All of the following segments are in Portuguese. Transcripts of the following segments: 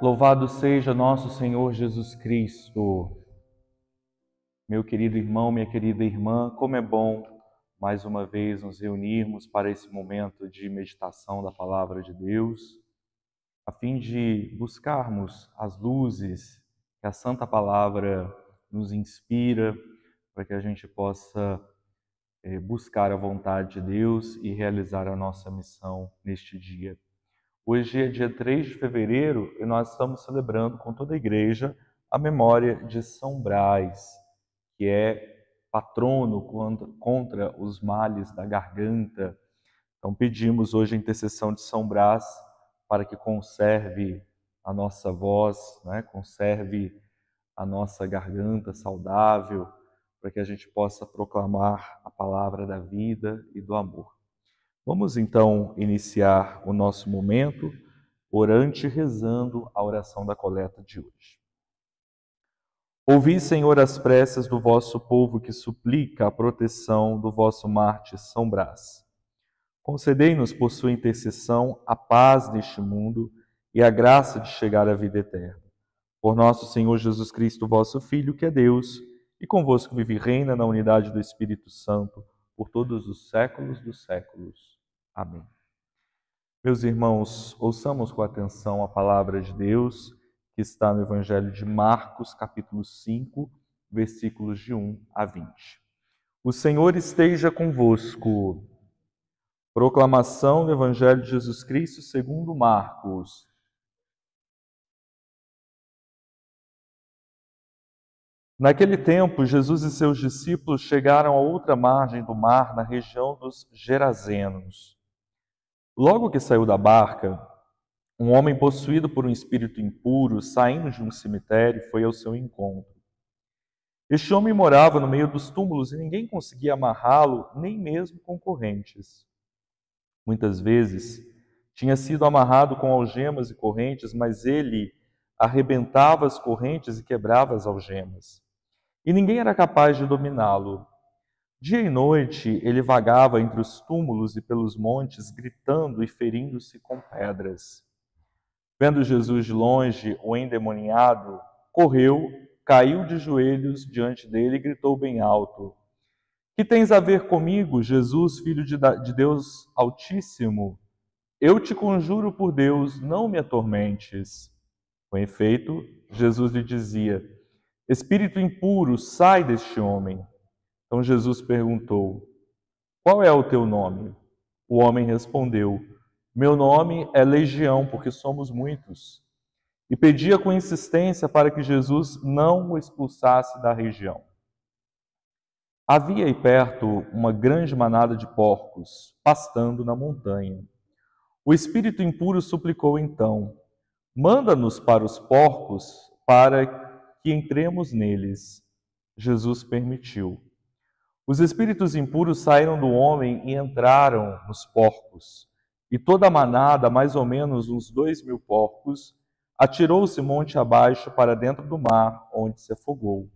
Louvado seja nosso Senhor Jesus Cristo. Meu querido irmão, minha querida irmã, como é bom mais uma vez nos reunirmos para esse momento de meditação da Palavra de Deus, a fim de buscarmos as luzes que a Santa Palavra nos inspira, para que a gente possa buscar a vontade de Deus e realizar a nossa missão neste dia. Hoje é dia 3 de fevereiro e nós estamos celebrando com toda a igreja a memória de São Brás, que é patrono contra os males da garganta. Então pedimos hoje a intercessão de São Brás para que conserve a nossa voz, conserve a nossa garganta saudável, para que a gente possa proclamar a palavra da vida e do amor. Vamos então iniciar o nosso momento orante e rezando a oração da coleta de hoje. Ouvi, Senhor, as preces do vosso povo que suplica a proteção do vosso mártir São Brás. Concedei-nos por sua intercessão a paz neste mundo e a graça de chegar à vida eterna. Por nosso Senhor Jesus Cristo, vosso Filho, que é Deus, e convosco vive e reina na unidade do Espírito Santo, por todos os séculos dos séculos. Amém. Meus irmãos, ouçamos com atenção a palavra de Deus que está no Evangelho de Marcos, capítulo 5, versículos de 1 a 20. O Senhor esteja convosco. Proclamação do Evangelho de Jesus Cristo segundo Marcos. Naquele tempo, Jesus e seus discípulos chegaram a outra margem do mar, na região dos Gerazenos. Logo que saiu da barca, um homem possuído por um espírito impuro, saindo de um cemitério, foi ao seu encontro. Este homem morava no meio dos túmulos e ninguém conseguia amarrá-lo, nem mesmo com correntes. Muitas vezes tinha sido amarrado com algemas e correntes, mas ele arrebentava as correntes e quebrava as algemas. E ninguém era capaz de dominá-lo. Dia e noite ele vagava entre os túmulos e pelos montes, gritando e ferindo-se com pedras. Vendo Jesus de longe, o endemoniado correu, caiu de joelhos diante dele e gritou bem alto: Que tens a ver comigo, Jesus, Filho de Deus Altíssimo? Eu te conjuro por Deus, não me atormentes. Com efeito, Jesus lhe dizia: Espírito impuro, sai deste homem. Então Jesus perguntou: Qual é o teu nome? O homem respondeu: Meu nome é Legião, porque somos muitos. E pedia com insistência para que Jesus não o expulsasse da região. Havia aí perto uma grande manada de porcos, pastando na montanha. O espírito impuro suplicou então: Manda-nos para os porcos, para que entremos neles. Jesus permitiu. Os espíritos impuros saíram do homem e entraram nos porcos. E toda a manada, mais ou menos uns 2.000 porcos, atirou-se monte abaixo para dentro do mar, onde se afogou.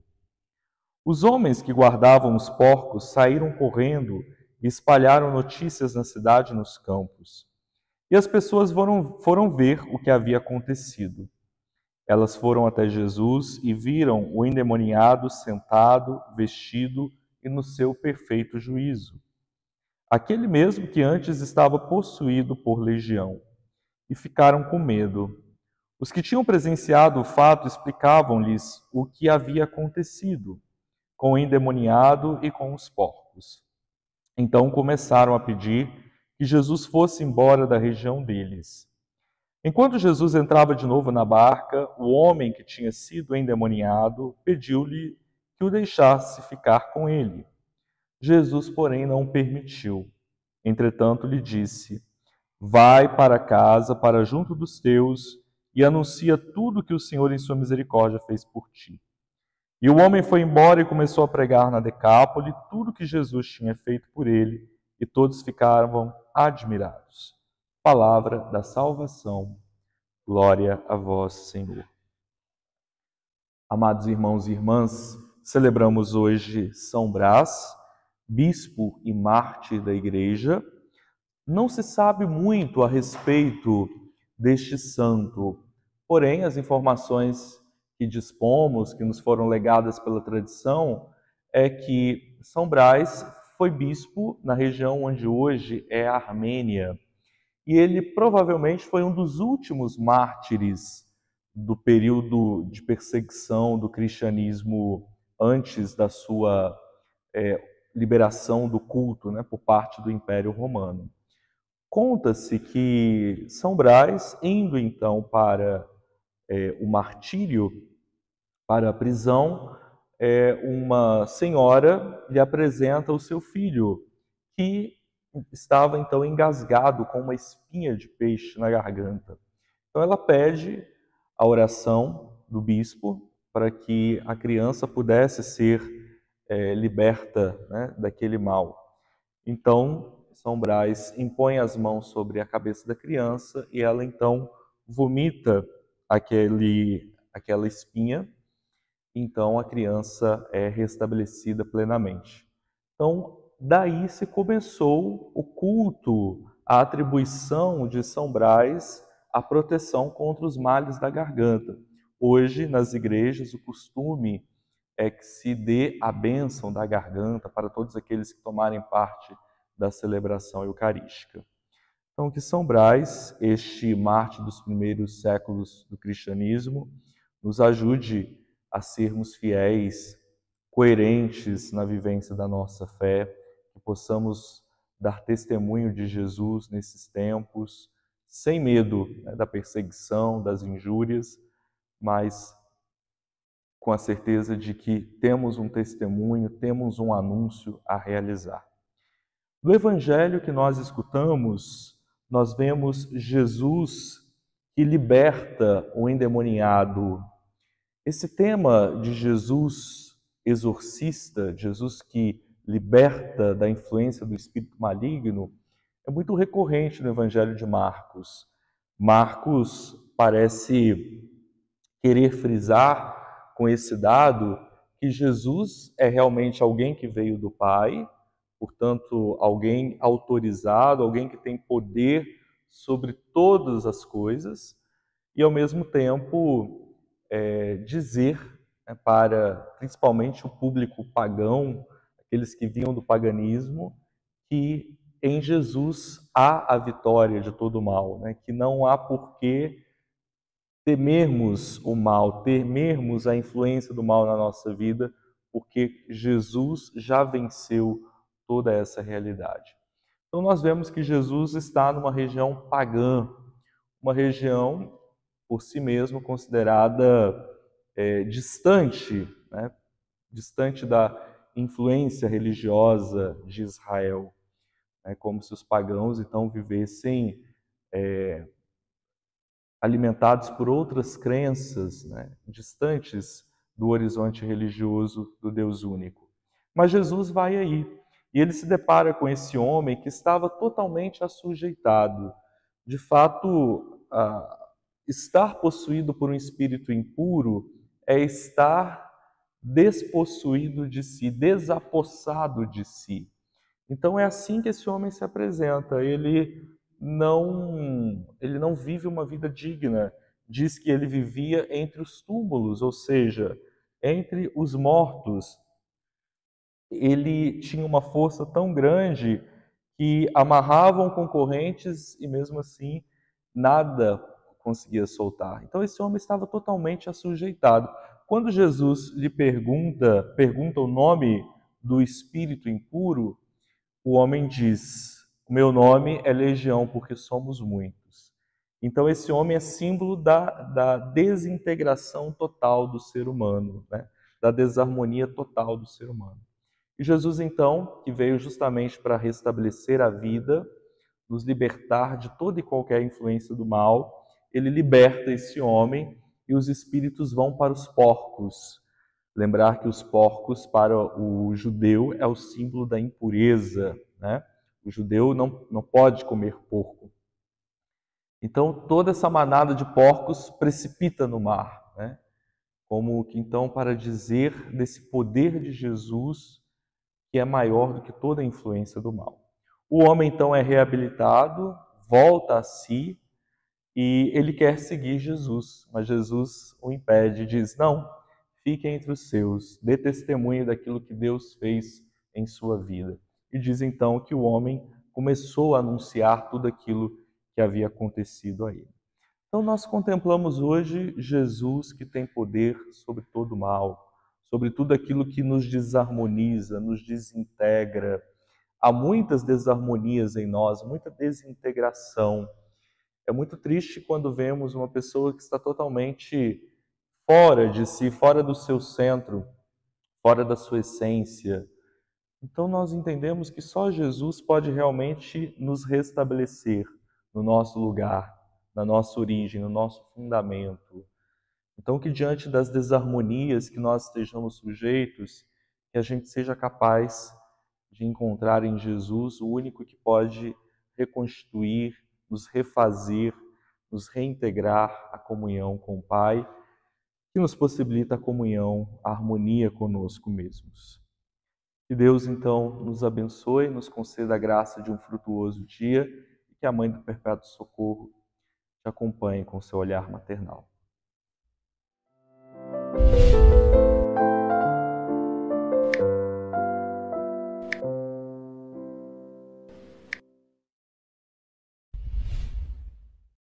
Os homens que guardavam os porcos saíram correndo e espalharam notícias na cidade e nos campos. E as pessoas foram ver o que havia acontecido. Elas foram até Jesus e viram o endemoniado sentado, vestido e no seu perfeito juízo. Aquele mesmo que antes estava possuído por legião. E ficaram com medo. Os que tinham presenciado o fato explicavam-lhes o que havia acontecido com o endemoniado e com os porcos. Então começaram a pedir que Jesus fosse embora da região deles. Enquanto Jesus entrava de novo na barca, o homem que tinha sido endemoniado pediu-lhe que o deixasse ficar com ele. Jesus, porém, não permitiu. Entretanto, lhe disse: Vai para casa, para junto dos teus, e anuncia tudo que o Senhor, em sua misericórdia, fez por ti. E o homem foi embora e começou a pregar na Decápole tudo que Jesus tinha feito por ele, e todos ficavam admirados. Palavra da salvação. Glória a vós, Senhor. Amados irmãos e irmãs, celebramos hoje São Brás, bispo e mártir da Igreja. Não se sabe muito a respeito deste santo. Porém, as informações que dispomos, que nos foram legadas pela tradição, é que São Brás foi bispo na região onde hoje é a Armênia. E ele provavelmente foi um dos últimos mártires do período de perseguição do cristianismo antes da sua liberação do culto, né, por parte do Império Romano. Conta-se que São Brás, indo então para o martírio, para a prisão, uma senhora lhe apresenta o seu filho, que estava então engasgado com uma espinha de peixe na garganta. Então ela pede a oração do bispo para que a criança pudesse ser liberta, né, daquele mal. Então São Brás impõe as mãos sobre a cabeça da criança e ela então vomita aquela espinha. Então a criança é restabelecida plenamente. Então, daí se começou o culto, a atribuição de São Brás à proteção contra os males da garganta. Hoje, nas igrejas, o costume é que se dê a bênção da garganta para todos aqueles que tomarem parte da celebração eucarística. Então, que São Brás, este mártir dos primeiros séculos do cristianismo, nos ajude a sermos fiéis, coerentes na vivência da nossa fé, que possamos dar testemunho de Jesus nesses tempos, sem medo, né, da perseguição, das injúrias, mas com a certeza de que temos um testemunho, temos um anúncio a realizar. No evangelho que nós escutamos, nós vemos Jesus que liberta o endemoniado. Esse tema de Jesus exorcista, Jesus que liberta da influência do espírito maligno, é muito recorrente no evangelho de Marcos. Marcos parece querer frisar com esse dado que Jesus é realmente alguém que veio do Pai, portanto, alguém autorizado, alguém que tem poder sobre todas as coisas, e ao mesmo tempo dizer, né, para principalmente o público pagão, aqueles que vinham do paganismo, que em Jesus há a vitória de todo o mal, né, que não há porquê temermos o mal, temermos a influência do mal na nossa vida, porque Jesus já venceu toda essa realidade. Então nós vemos que Jesus está numa região pagã, uma região por si mesmo considerada distante, né? Distante da influência religiosa de Israel, né? Como se os pagãos então vivessem alimentados por outras crenças, né, distantes do horizonte religioso do Deus único. Mas Jesus vai aí e ele se depara com esse homem que estava totalmente assujeitado. De fato, estar possuído por um espírito impuro é estar despossuído de si, desapossado de si. Então é assim que esse homem se apresenta. Ele não vive uma vida digna. Diz que ele vivia entre os túmulos, ou seja, entre os mortos. Ele tinha uma força tão grande que amarravam com correntes e mesmo assim nada conseguia soltar. Então esse homem estava totalmente assujeitado. Quando Jesus lhe pergunta o nome do espírito impuro, o homem diz: o meu nome é Legião, porque somos muitos. Então, esse homem é símbolo da desintegração total do ser humano, né? Da desarmonia total do ser humano. E Jesus, então, que veio justamente para restabelecer a vida, nos libertar de toda e qualquer influência do mal, ele liberta esse homem e os espíritos vão para os porcos. Lembrar que os porcos, para o judeu, é o símbolo da impureza, né? O judeu não pode comer porco. Então, toda essa manada de porcos precipita no mar, né? Como que então para dizer desse poder de Jesus que é maior do que toda a influência do mal. O homem então é reabilitado, volta a si e ele quer seguir Jesus, mas Jesus o impede, diz: não, fique entre os seus, dê testemunho daquilo que Deus fez em sua vida. E diz então que o homem começou a anunciar tudo aquilo que havia acontecido a ele. Então nós contemplamos hoje Jesus que tem poder sobre todo o mal, sobre tudo aquilo que nos desarmoniza, nos desintegra. Há muitas desarmonias em nós, muita desintegração. É muito triste quando vemos uma pessoa que está totalmente fora de si, fora do seu centro, fora da sua essência. Então nós entendemos que só Jesus pode realmente nos restabelecer no nosso lugar, na nossa origem, no nosso fundamento. Então que diante das desarmonias que nós estejamos sujeitos, que a gente seja capaz de encontrar em Jesus o único que pode reconstituir, nos refazer, nos reintegrar à comunhão com o Pai, que nos possibilita a comunhão, a harmonia conosco mesmos. Que Deus, então, nos abençoe, nos conceda a graça de um frutuoso dia e que a Mãe do Perpétuo Socorro te acompanhe com seu olhar maternal.